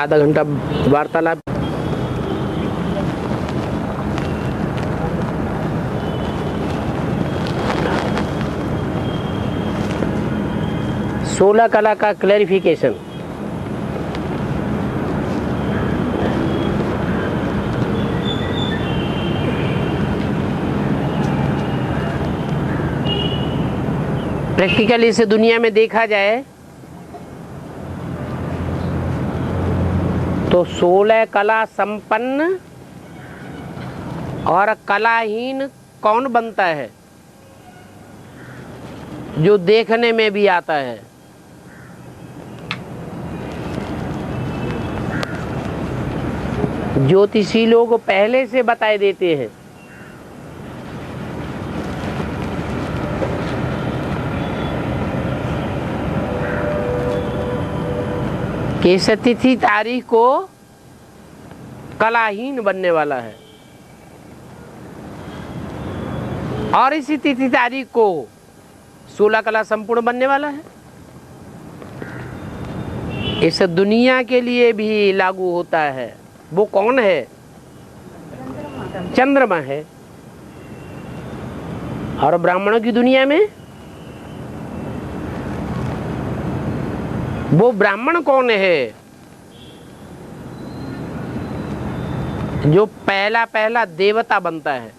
आधा घंटा वार्तालाप। सोलह कला का क्लैरिफिकेशन। प्रैक्टिकली इस दुनिया में देखा जाए तो 16 कला संपन्न और कलाहीन कौन बनता है? जो देखने में भी आता है। ज्योतिषी लोग पहले से बताए देते हैं कि इस तिथि तारीख को कलाहीन बनने वाला है और इसी तिथि तारीख को 16 कला संपूर्ण बनने वाला है। इस दुनिया के लिए भी लागू होता है। वो कौन है? चंद्रमा है। और ब्राह्मणों की दुनिया में वो ब्राह्मण कौन है? जो पहला पहला देवता बनता है।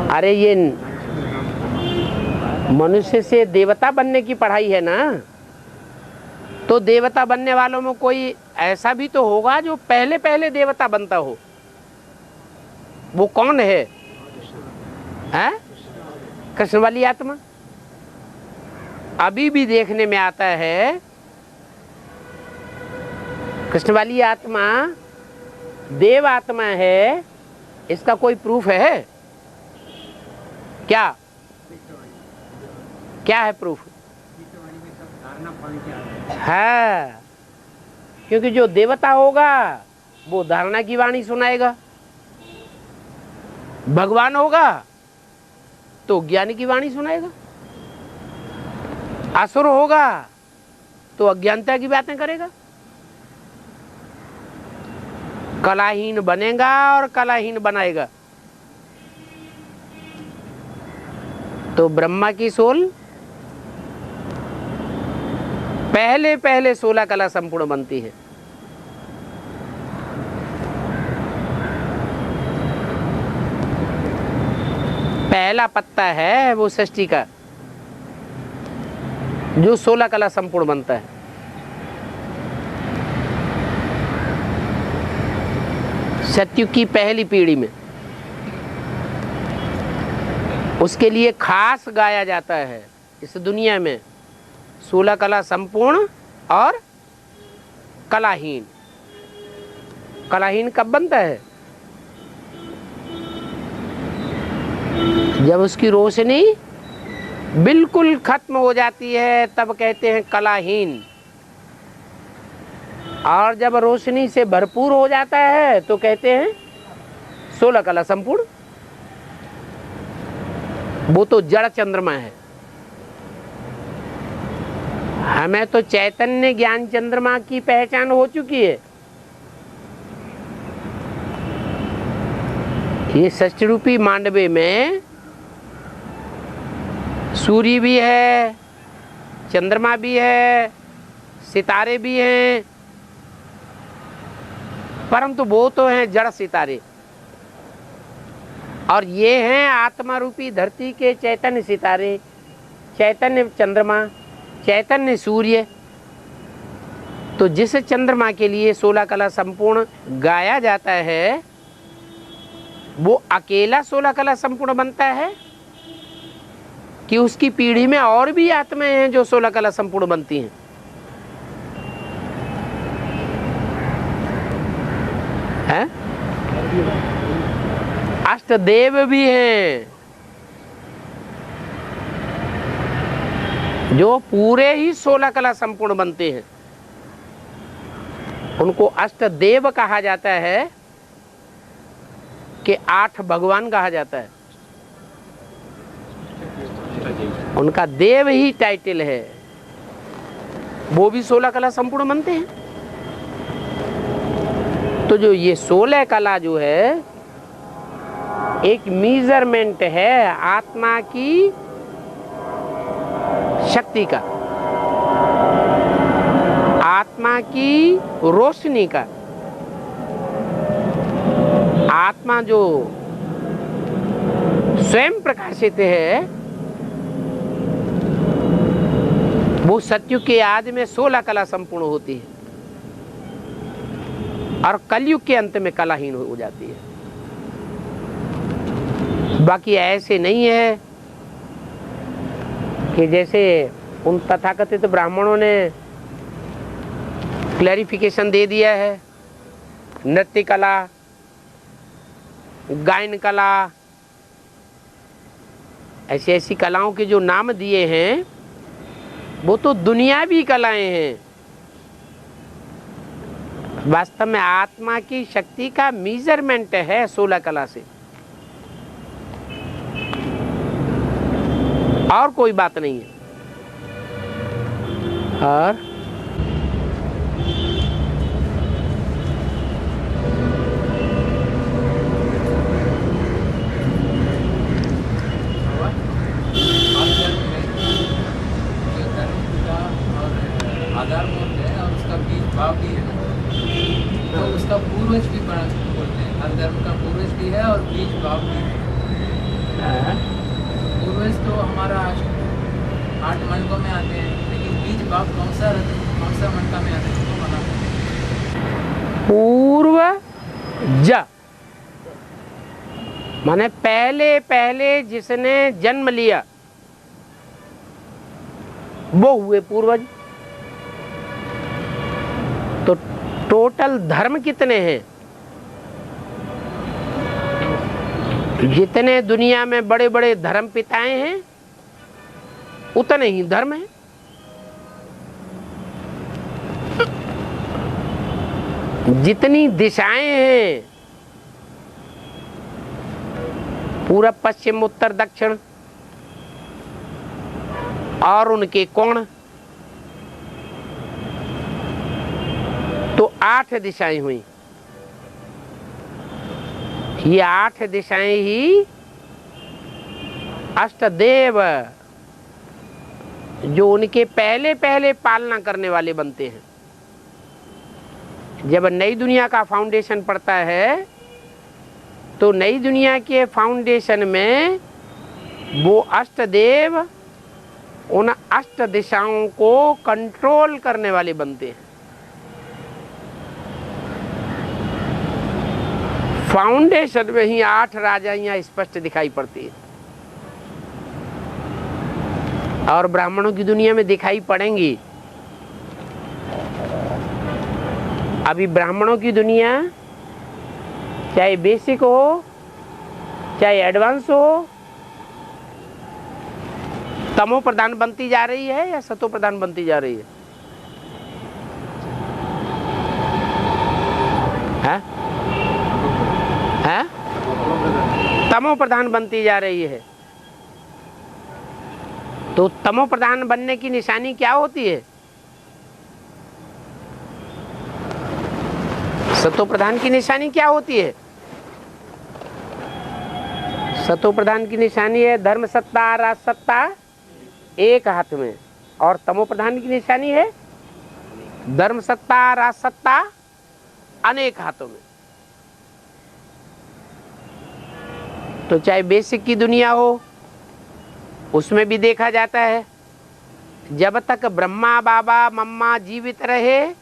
अरे ये मनुष्य से देवता बनने की पढ़ाई है ना, तो देवता बनने वालों में कोई ऐसा भी तो होगा जो पहले पहले देवता बनता हो। वो कौन है? कृष्ण वाली आत्मा। अभी भी देखने में आता है कृष्ण वाली आत्मा देव आत्मा है। इसका कोई प्रूफ है क्या? क्या है प्रूफ? है, क्योंकि जो देवता होगा वो धारणा की वाणी सुनाएगा। भगवान होगा तो ज्ञान की वाणी सुनाएगा। असुर होगा तो अज्ञानता की बातें करेगा। कलाहीन बनेगा और कलाहीन बनाएगा। तो ब्रह्मा की सोल पहले पहले 16 कला संपूर्ण बनती है। पहला पत्ता है वो सृष्टि का जो 16 कला संपूर्ण बनता है। सतयुग की पहली पीढ़ी में उसके लिए खास गाया जाता है। इस दुनिया में 16 कला संपूर्ण और कलाहीन। कलाहीन कब बनता है? जब उसकी रोशनी बिल्कुल खत्म हो जाती है तब कहते हैं कलाहीन। और जब रोशनी से भरपूर हो जाता है तो कहते हैं 16 कला संपूर्ण। वो तो जड़ चंद्रमा है। हमें तो चैतन्य ज्ञान चंद्रमा की पहचान हो चुकी है। ये षष्ठ रूपी मांडवे में सूर्य भी है, चंद्रमा भी है, सितारे भी हैं, परंतु वो तो हैं जड़ सितारे। और ये हैं आत्मा रूपी धरती के चैतन्य सितारे, चैतन्य चंद्रमा, चैतन्य सूर्य। तो जिस चंद्रमा के लिए 16 कला संपूर्ण गाया जाता है वो अकेला 16 कला संपूर्ण बनता है कि उसकी पीढ़ी में और भी आत्माएं हैं जो 16 कला संपूर्ण बनती हैं? है? अष्टदेव भी हैं जो पूरे ही 16 कला संपूर्ण बनते हैं। उनको अष्टदेव कहा जाता है कि 8 भगवान कहा जाता है। उनका देव ही टाइटल है, वो भी 16 कला संपूर्ण बनते हैं। तो जो ये 16 कला जो है एक मेजरमेंट है आत्मा की शक्ति का, आत्मा की रोशनी का। आत्मा जो स्वयं प्रकाशित है वो सतयुग के आदि में 16 कला संपूर्ण होती है और कलयुग के अंत में कलाहीन हो जाती है। बाकी ऐसे नहीं है कि जैसे उन तथाकथित ब्राह्मणों ने क्लैरिफिकेशन दे दिया है, नृत्य कला, गायन कला, ऐसी ऐसी कलाओं के जो नाम दिए हैं वो तो दुनियावी कलाएं हैं। वास्तव में आत्मा की शक्ति का मेजरमेंट है 16 कला से, और कोई बात नहीं है। और आधार बोलते हैं और उसका बीज भाव भी है, तो उसका पूर्वज भी बोलते हैं। हर धर्म का पूर्वज भी है और बीज भाव भी है। पूर्वज तो हमारा 8 मनकों में आते हैं, लेकिन बीज भाव कौन सा मनका में आते हैं उसको बनाते हैं। पूर्वज माने पहले पहले जिसने जन्म लिया वो हुए पूर्वज। तो टोटल धर्म कितने हैं? जितने दुनिया में बड़े बड़े धर्म पिताएं हैं उतने ही धर्म हैं। जितनी दिशाएं हैं, पूरब पश्चिम उत्तर दक्षिण और उनके कोण, तो 8 दिशाएं हुई। ये 8 दिशाएं ही अष्टदेव जो उनके पहले पहले पालना करने वाले बनते हैं। जब नई दुनिया का फाउंडेशन पड़ता है तो नई दुनिया के फाउंडेशन में वो अष्टदेव उन 8 दिशाओं को कंट्रोल करने वाले बनते हैं। फाउंडेशन में ही 8 राजाइयां स्पष्ट दिखाई पड़ती है और ब्राह्मणों की दुनिया में दिखाई पड़ेंगी। अभी ब्राह्मणों की दुनिया चाहे बेसिक हो चाहे एडवांस हो, तमो प्रधान बनती जा रही है या सतो प्रधान बनती जा रही है? है? तमो प्रधान बनती जा रही है। तो तमो प्रधान बनने की निशानी क्या होती है? सतो प्रधान की निशानी क्या होती है? सतो प्रधान की निशानी है धर्म सत्ता राज सत्ता एक हाथ में, और तमो प्रधान की निशानी है धर्म सत्ता राज सत्ता अनेक हाथों में। तो चाहे बेसिक की दुनिया हो उसमें भी देखा जाता है, जब तक ब्रह्मा बाबा मम्मा जीवित रहे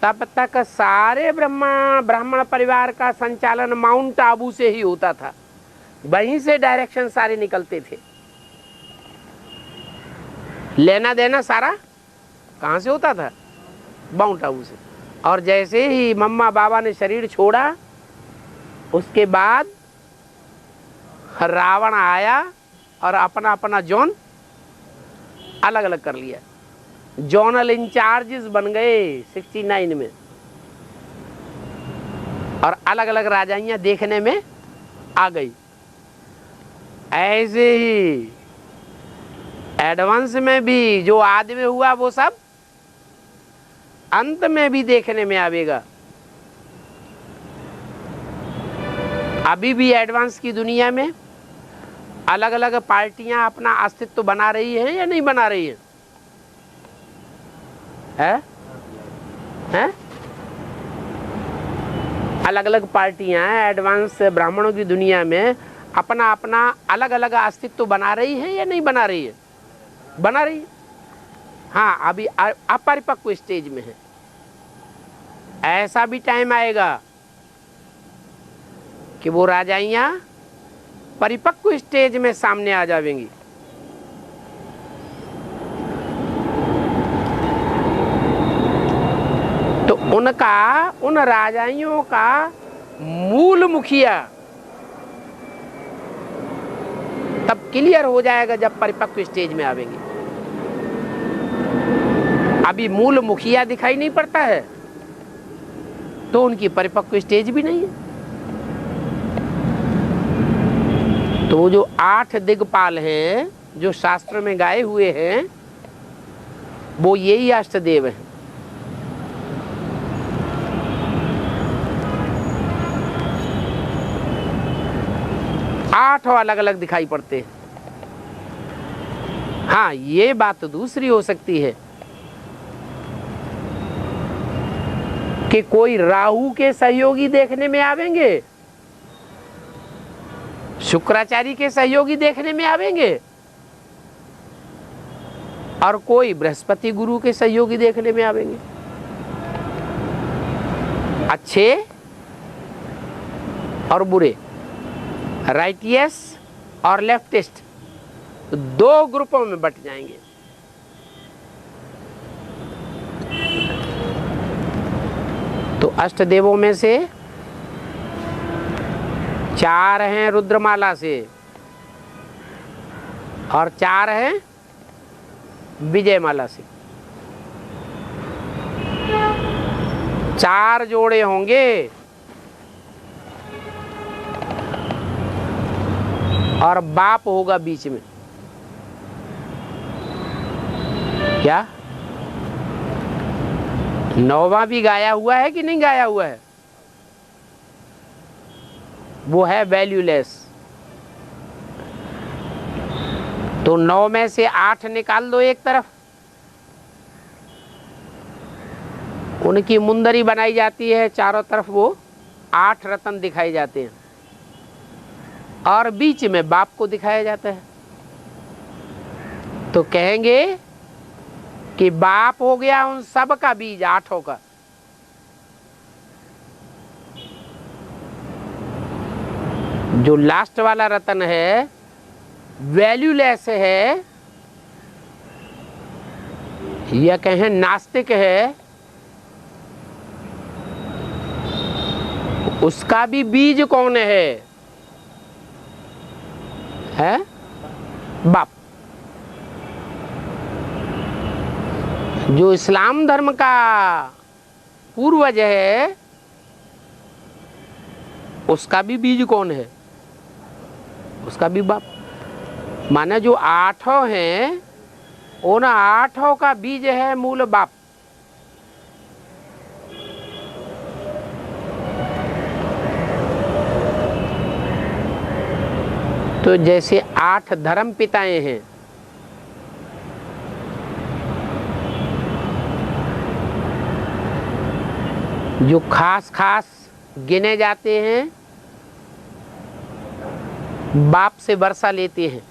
तब तक सारे ब्राह्मण परिवार का संचालन माउंट आबू से ही होता था। वहीं से डायरेक्शन सारे निकलते थे। लेना देना सारा कहाँ से होता था? माउंट आबू से। और जैसे ही मम्मा बाबा ने शरीर छोड़ा उसके बाद रावण आया और अपना अपना जोन अलग अलग कर लिया। जोनल इंचार्जेस बन गए 69 में, और अलग अलग राजाइयां देखने में आ गई। ऐसे ही एडवांस में भी जो आदि में हुआ वो सब अंत में भी देखने में आवेगा। अभी भी एडवांस की दुनिया में अलग अलग पार्टियां अपना अस्तित्व बना रही हैं या नहीं बना रही हैं? हैं? अलग अलग पार्टियां एडवांस ब्राह्मणों की दुनिया में अपना अपना अलग अलग अस्तित्व बना रही है या नहीं बना रही है? बना रही है। हाँ, अभी अपरिपक्व स्टेज में है। ऐसा भी टाइम आएगा कि वो राजाइयां परिपक्व स्टेज में सामने आ जाएंगी। तो उन राजाइयों का मूल मुखिया तब क्लियर हो जाएगा जब परिपक्व स्टेज में आवेंगे। अभी मूल मुखिया दिखाई नहीं पड़ता है तो उनकी परिपक्व स्टेज भी नहीं है। तो वो जो 8 दिग्पाल हैं जो शास्त्र में गाए हुए हैं वो यही अष्टदेव हैं। आठों अलग अलग दिखाई पड़ते हैं। हाँ, ये बात दूसरी हो सकती है कि कोई राहु के सहयोगी देखने में आवेंगे, शुक्राचार्य के सहयोगी देखने में आवेंगे और कोई बृहस्पति गुरु के सहयोगी देखने में आवेंगे। अच्छे और बुरे, राइटियस और लेफ्टिस्ट, दो ग्रुपों में बट जाएंगे। तो अष्टदेवों में से 4 हैं रुद्रमाला से और 4 हैं विजयमाला से। 4 जोड़े होंगे और बाप होगा बीच में। क्या 9वां भी गाया हुआ है कि नहीं गाया हुआ है? वो है वैल्यूलेस। तो 9 में से 8 निकाल दो एक तरफ, उनकी मुंदरी बनाई जाती है, चारों तरफ वो 8 रत्न दिखाए जाते हैं और बीच में बाप को दिखाया जाता है। तो कहेंगे कि बाप हो गया उन सब का बीज, 8 का। जो लास्ट वाला रत्न है वैल्यूलेस है या कहें नास्तिक है, उसका भी बीज कौन है? बाप। जो इस्लाम धर्म का पूर्वज है उसका भी बीज कौन है? उसका भी बाप। माने जो 8 हैं उन 8 का बीज है मूल बाप। तो जैसे 8 धर्म पिताएं हैं, जो खास खास गिने जाते हैं, बाप से वर्षा लेते हैं।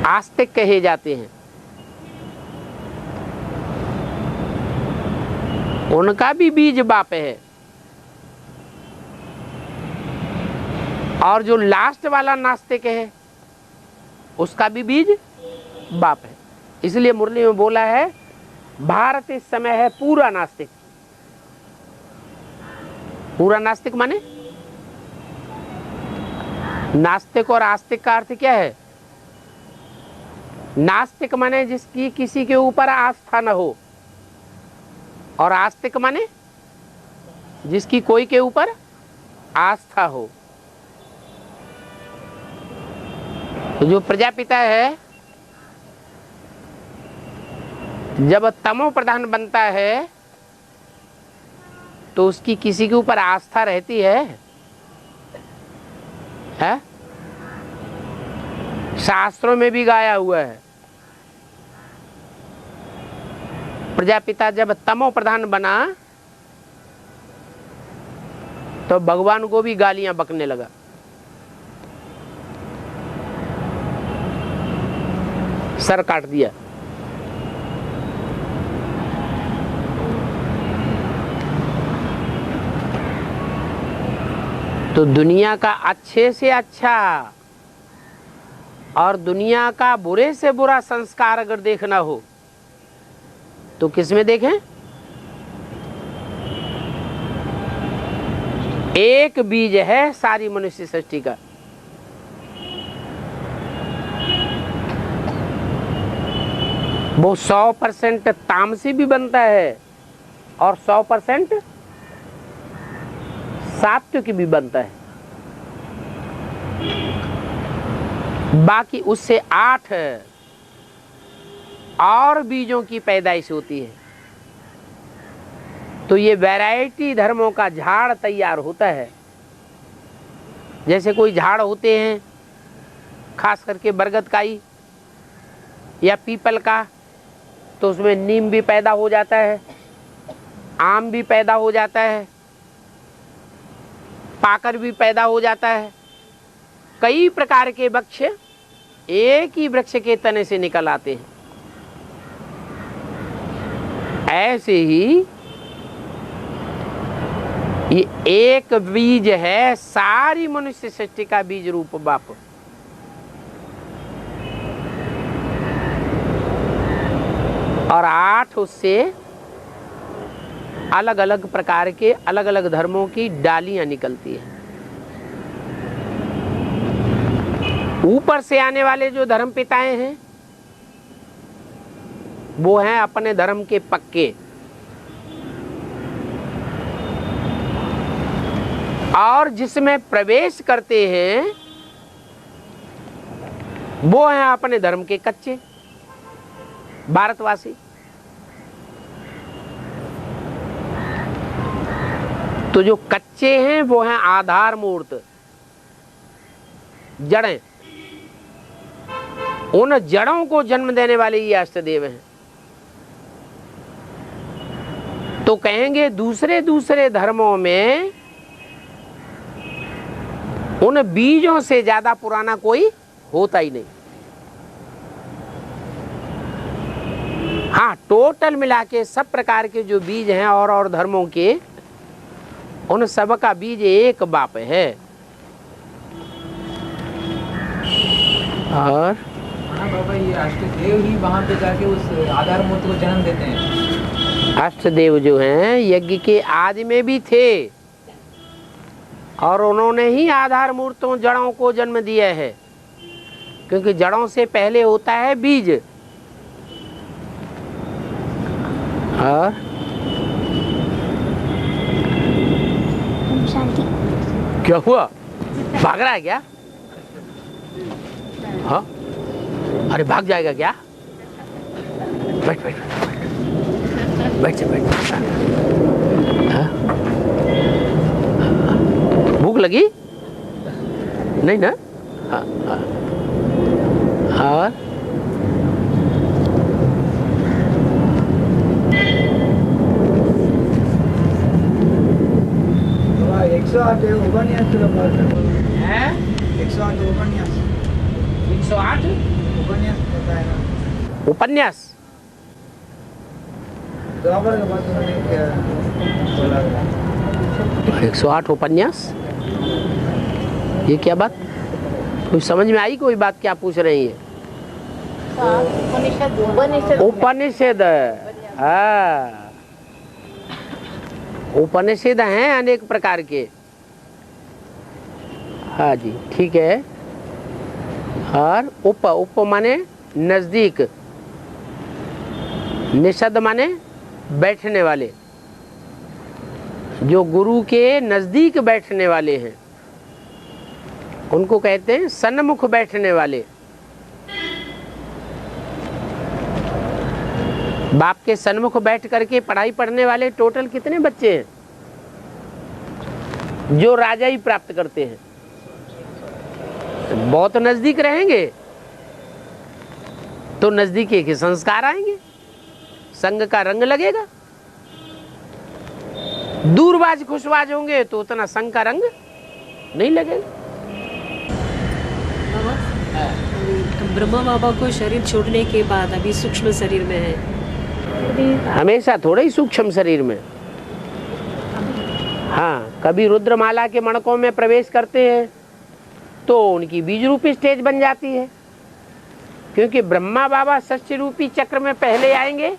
आस्तिक कहे जाते हैं। उनका भी बीज बाप है। और जो लास्ट वाला नास्तिक है उसका भी बीज बाप है। इसलिए मुरली में बोला है भारत इस समय है पूरा नास्तिक। पूरा नास्तिक माने नास्तिक और आस्तिक का अर्थ क्या है? नास्तिक माने जिसकी किसी के ऊपर आस्था न हो, और आस्तिक माने जिसकी कोई के ऊपर आस्था हो। तो जो प्रजापिता है जब तमो प्रधान बनता है तो उसकी किसी के ऊपर आस्था रहती है? शास्त्रों में भी गाया हुआ है, प्रजापिता जब तमो प्रधान बना तो भगवान को भी गालियां बकने लगा। सर काट दिया। तो दुनिया का अच्छे से अच्छा और दुनिया का बुरे से बुरा संस्कार अगर देखना हो तो किस में देखें? एक बीज है सारी मनुष्य सृष्टि का। वो 100% तामसी भी बनता है और 100% सात्विक भी बनता है। बाकी उससे 8 और बीजों की पैदाइश होती है। तो ये वैरायटी धर्मों का झाड़ तैयार होता है। जैसे कोई झाड़ होते हैं, खास करके बरगद का ही या पीपल का, तो उसमें नीम भी पैदा हो जाता है, आम भी पैदा हो जाता है, पाकर भी पैदा हो जाता है। कई प्रकार के वृक्ष एक ही वृक्ष के तने से निकल आते हैं। ऐसे ही ये एक बीज है सारी मनुष्य सृष्टि का बीज रूप बाप। और 8 उससे अलग अलग प्रकार के अलग अलग धर्मों की डालियां निकलती हैं। ऊपर से आने वाले जो धर्म पिताएं हैं वो हैं अपने धर्म के पक्के, और जिसमें प्रवेश करते हैं वो हैं अपने धर्म के कच्चे भारतवासी। तो जो कच्चे हैं वो हैं आधार मूर्त, जड़ें। उन जड़ों को जन्म देने वाले ये अष्टदेव हैं। तो कहेंगे दूसरे दूसरे धर्मों में उन बीजों से ज्यादा पुराना कोई होता ही नहीं। हाँ, टोटल मिला के सब प्रकार के जो बीज हैं और धर्मों के, उन सब का बीज एक बाप है। और हाँ बाबा, ये अष्टदेव ही वहां पे जाके उस आधार मूर्ति को जन्म देते हैं। अष्टदेव जो हैं यज्ञ के आदि में भी थे और उन्होंने ही आधार मूर्तों जड़ों को जन्म दिया है, क्योंकि जड़ों से पहले होता है बीज। और क्या हुआ, भाग रहा है क्या? हाँ, अरे भाग जाएगा क्या? बैठ बैठ बैठ बैठ बैठ। हाँ? भूख लगी नहीं ना? हाँ हाँ। और 108 उपन्यास तुला हैं? 108 उपन्यास 108 उपन्यास बताया ना उपन्यास। बराबर का बात मैंने क्या बोला 108 उपन्यास, ये क्या बात? कुछ समझ में आई कोई बात? क्या पूछ रही है? उपनिषद। हाँ, उपनिषद हैं अनेक प्रकार के। हाँ जी, ठीक है। और उप माने नजदीक, निषद माने बैठने वाले, जो गुरु के नजदीक बैठने वाले हैं उनको कहते हैं सन्मुख बैठने वाले। बाप के सन्मुख बैठ करके पढ़ाई पढ़ने वाले टोटल कितने बच्चे हैं जो राजा ही प्राप्त करते हैं? बहुत नजदीक रहेंगे तो नजदीकी के संस्कार आएंगे, संग का रंग लगेगा। दूरबाज खुशबाज होंगे तो उतना संग का रंग नहीं लगेगा। ब्रह्मा बाबा को शरीर छोड़ने के बाद अभी सूक्ष्म शरीर में है, हमेशा थोड़ा ही सूक्ष्म शरीर में। हाँ, कभी रुद्रमाला के मणकों में प्रवेश करते हैं तो उनकी बीज रूपी स्टेज बन जाती है, क्योंकि ब्रह्मा बाबा सच्ची रूपी चक्र में पहले आएंगे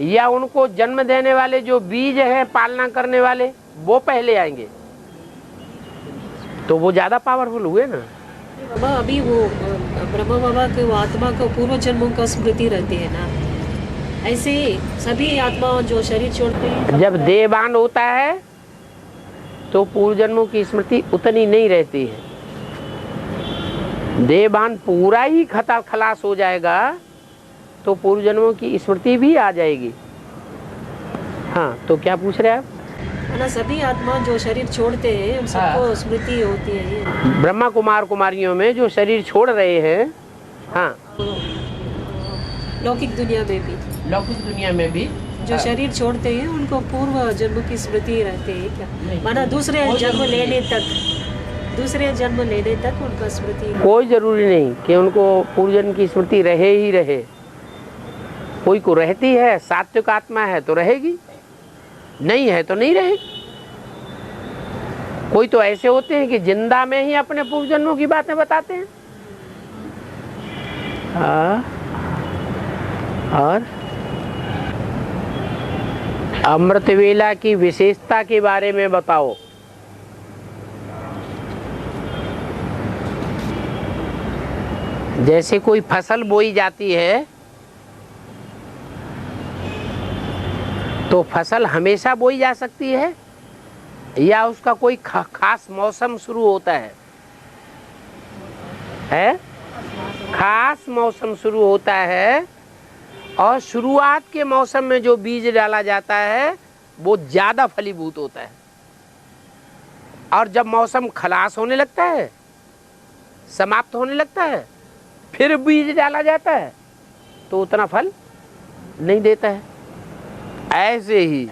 या उनको जन्म देने वाले जो बीज है पालना करने वाले वो पहले आएंगे, तो वो ज्यादा पावरफुल हुए ना। बाबा अभी वो ब्रह्मा बाबा के वो आत्मा को पूर्व जन्मों का स्मृति रहती है ना, ऐसे ही सभी आत्माओं जो शरीर छोड़ते हैं जब देहबान होता है तो पूर्व जन्मों की स्मृति उतनी नहीं रहती है। देहबान पूरा ही खलास हो जाएगा तो पूर्व जन्मों की स्मृति भी आ जाएगी। हाँ, तो क्या पूछ रहे हैं आप? ना सभी आत्मा जो शरीर छोड़ते हैं उन सबको स्मृति होती है। ब्रह्मा कुमार कुमारियों में जो शरीर छोड़ रहे हैं, हाँ, लौकिक दुनिया में भी, लौकिक दुनिया में भी जो शरीर छोड़ते हैं उनको पूर्व जन्म की स्मृति रहती है क्या? माना दूसरे जन्म लेने तक उनका स्मृति। कोई जरूरी नहीं कि उनको पूर्व जन्म की स्मृति रहे ही रहे। कोई को रहती है, सात्विक आत्मा है तो रहेगी, नहीं है तो नहीं रहेगी। कोई तो ऐसे होते हैं कि जिंदा में ही अपने पूर्व जन्मों की बातें बताते हैं। और अमृत वेला की विशेषता के बारे में बताओ। जैसे कोई फसल बोई जाती है तो फसल हमेशा बोई जा सकती है या उसका कोई खास मौसम शुरू होता है? खास मौसम शुरू होता है और शुरुआत के मौसम में जो बीज डाला जाता है वो ज्यादा फलीभूत होता है, और जब मौसम खलास होने लगता है, समाप्त होने लगता है, फिर बीज डाला जाता है तो उतना फल नहीं देता है। ऐसे ही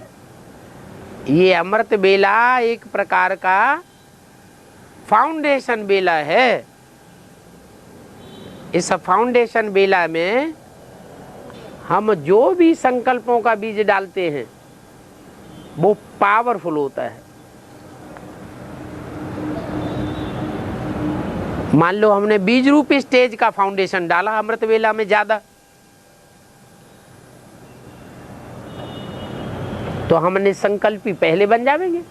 ये अमृत बेला एक प्रकार का फाउंडेशन बेला है। इस फाउंडेशन बेला में हम जो भी संकल्पों का बीज डालते हैं वो पावरफुल होता है। मान लो हमने बीज रूपी स्टेज का फाउंडेशन डाला अमृत वेला में ज्यादा, तो हम निसंकल्पी पहले बन जाएंगे।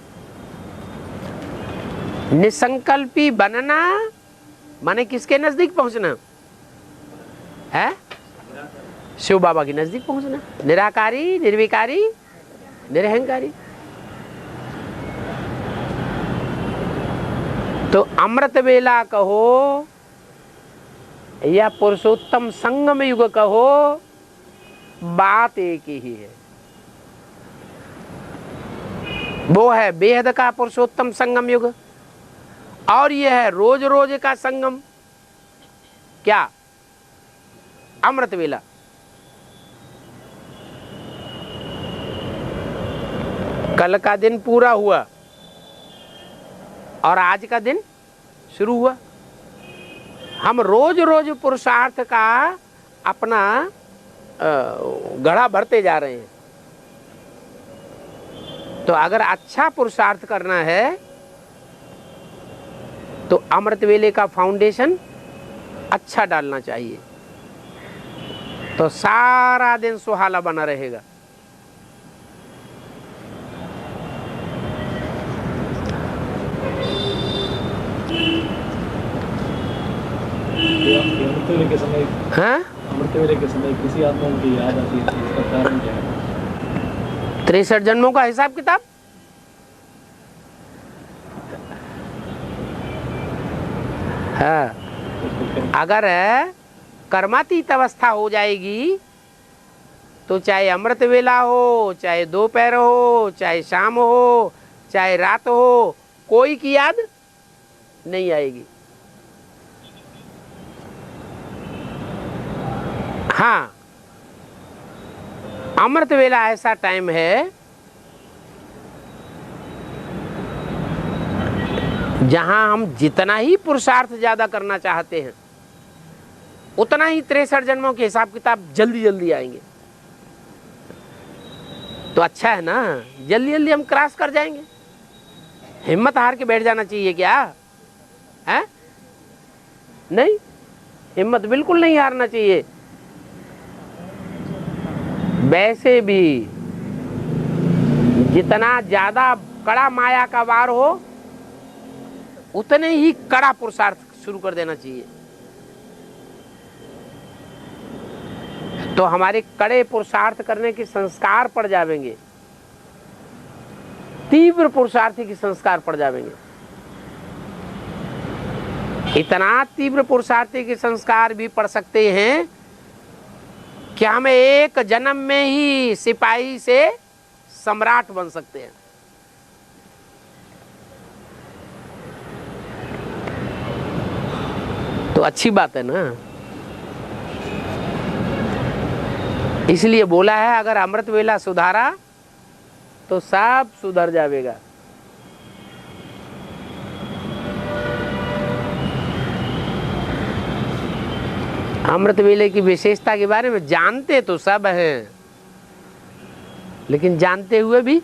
निसंकल्पी बनना माने किसके नजदीक पहुंचना है? शिव बाबा के नजदीक पहुंचना। निराकारी, निर्विकारी, निरहंकारी। तो अमृत वेला कहो या पुरुषोत्तम संगम युग कहो, बात एक ही है। वो है बेहद का पुरुषोत्तम संगम युग और यह है रोज रोज का संगम। क्या? अमृत वेला। कल का दिन पूरा हुआ और आज का दिन शुरू हुआ। हम रोज रोज पुरुषार्थ का अपना घड़ा भरते जा रहे हैं। तो अगर अच्छा पुरुषार्थ करना है तो अमृत वेले का फाउंडेशन अच्छा डालना चाहिए, तो सारा दिन सुहाना बना रहेगा। अमृत वेले के समय, हाँ, अमृत वेले के समय किसी आत्मा की याद आती है, इसका कारण क्या है? 63 जन्मों का हिसाब किताब। हाँ, अगर कर्मातीत अवस्था हो जाएगी तो चाहे अमृत वेला हो, चाहे दोपहर हो, चाहे शाम हो, चाहे रात हो, कोई की याद नहीं आएगी। हाँ, अमृत वेला ऐसा टाइम है जहां हम जितना ही पुरुषार्थ ज्यादा करना चाहते हैं उतना ही 63 जन्मों के हिसाब किताब जल्दी जल्दी आएंगे। तो अच्छा है ना, जल्दी जल्दी हम क्रॉस कर जाएंगे। हिम्मत हार के बैठ जाना चाहिए क्या है? नहीं, हिम्मत बिल्कुल नहीं हारना चाहिए। वैसे भी जितना ज्यादा कड़ा माया का वार हो उतने ही कड़ा पुरुषार्थ शुरू कर देना चाहिए। तो हमारे कड़े पुरुषार्थ करने के संस्कार पड़ जाएंगे, तीव्र पुरुषार्थी के संस्कार पड़ जाएंगे। इतना तीव्र पुरुषार्थी के संस्कार भी पड़ सकते हैं कि हम एक जन्म में ही सिपाही से सम्राट बन सकते हैं। तो अच्छी बात है ना। इसलिए बोला है अगर अमृत वेला सुधारा तो सब सुधर जाएगा। अमृत वेले की विशेषता के बारे में जानते तो सब हैं, लेकिन जानते हुए भी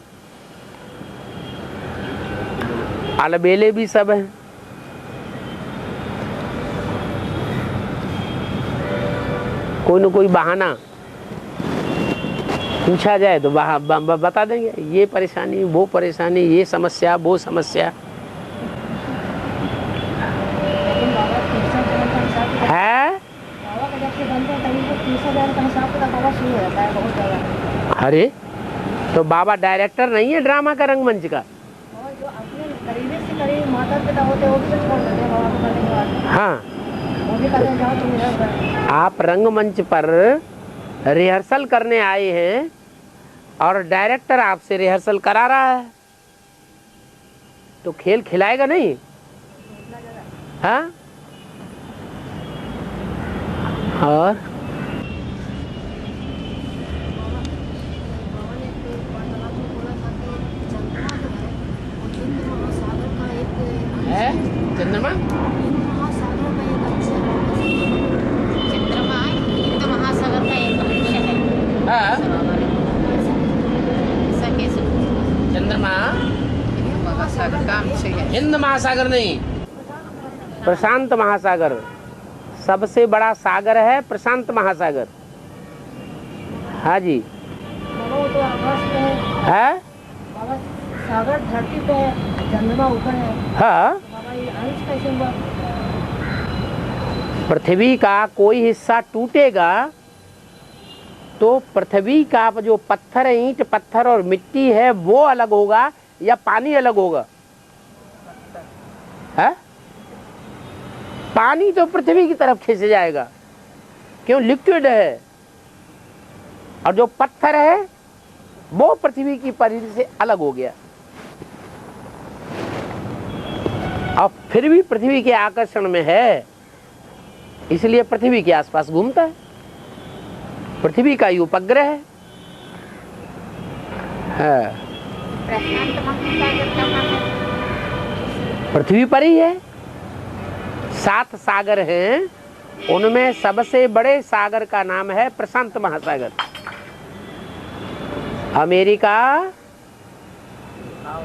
अलबेले भी सब हैं। कोई न कोई बहाना पूछा जाए तो बता देंगे, ये परेशानी, वो परेशानी, ये समस्या, वो समस्या है। अरे तो बाबा डायरेक्टर नहीं है ड्रामा का, रंगमंच का। हाँ, आप रंगमंच पर रिहर्सल करने आए हैं और डायरेक्टर आपसे रिहर्सल करा रहा है, तो खेल खिलाएगा नहीं? हाँ, और है चंद्रमा, हिंद महासागर का एक अंश है। हाँ, ऐसा कैसे? चंद्रमा महासागर का अंश है। हिंद महासागर नहीं, प्रशांत महासागर। सबसे बड़ा सागर है प्रशांत महासागर। हाँ जी, तो आकाश पे है, बाबा सागर धरती पे है, चंद्रमा ऊपर है। हाँ। बाबा ये अंश कैसे हुआ? पृथ्वी का कोई हिस्सा टूटेगा तो पृथ्वी का जो पत्थर, ईंट पत्थर और मिट्टी है वो अलग होगा या पानी अलग होगा? है? पानी तो पृथ्वी की तरफ खींच जाएगा, क्यों? लिक्विड है। और जो पत्थर है वो पृथ्वी की परिधि से अलग हो गया, और फिर भी पृथ्वी के आकर्षण में है, इसलिए पृथ्वी के आसपास घूमता है। पृथ्वी का ही उपग्रह है। प्रशांत महासागर का नाम है? पृथ्वी पर ही है। 7 सागर हैं, उनमें सबसे बड़े सागर का नाम है प्रशांत महासागर। अमेरिका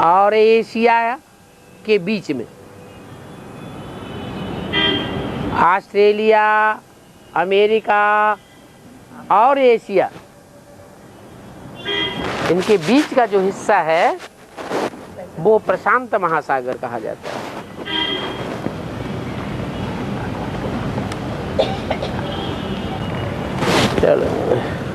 और एशिया के बीच में, ऑस्ट्रेलिया, अमेरिका और एशिया, इनके बीच का जो हिस्सा है वो प्रशांत महासागर कहा जाता है। चलो।